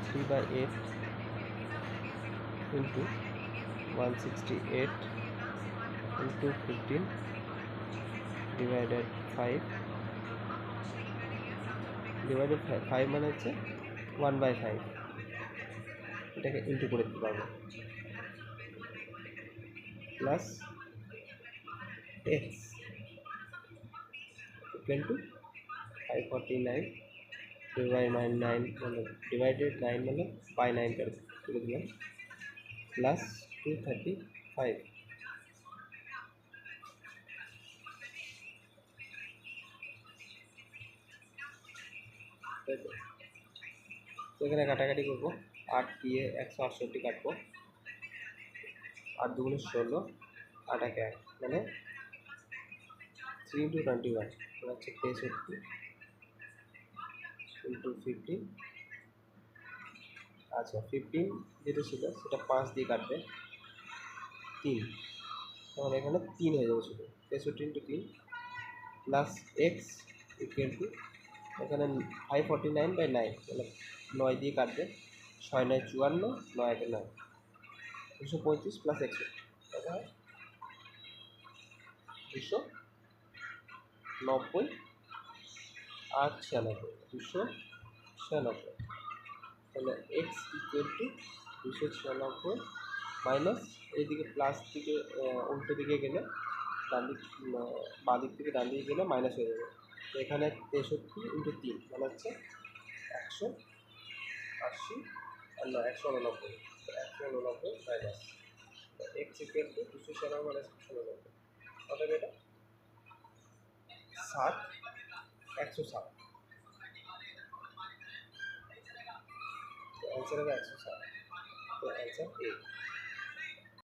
3/8 into 168 into 15 divided 5 divided 5 মানে হচ্ছে 1/5, এটাকে ইন্টু করে দিতে পারবো, plus x equal to 549 divide 9 মানে ডিভাইডেড 9 মানে বাই 9 করে দিলাম, প্লাস 235। তো এখানে কাটাকাটি করবো, 8 দিয়ে 168 কাটবো, 8 দুগুণে 16, 8 একে 1 মানে 3 into 21 হচ্ছে 63 into 15। আচ্ছা 15 যেটা ছিল সেটা 5 দিয়ে কাটবে 3, তাহলে এখানে 3 হয়ে যাবে শুধু, 63 into 3 plus x equal to এখানে 549/9 মানে 9 দিয়ে কাটবে, 6 9 54, 9 1 9, 235 প্লাস 61 কত হয় 290 আর 96, 296, তাহলে এক্স ইকুয়াল টু 296 মাইনাস এইদিকে প্লাস দিকে উল্টো দিকে গেলে ডান দিক বাঁ দিক থেকে ডান দিকে গেলে মাইনাস হয়ে যাবে। তো এখানে 63 into 3 মানে হচ্ছে 180 আর না 189, 189 minus x equal to 296 minus 189 কত হবে এটা 60, 160, তো অ্যান্সার হবে 160, তো অ্যান্সার এ।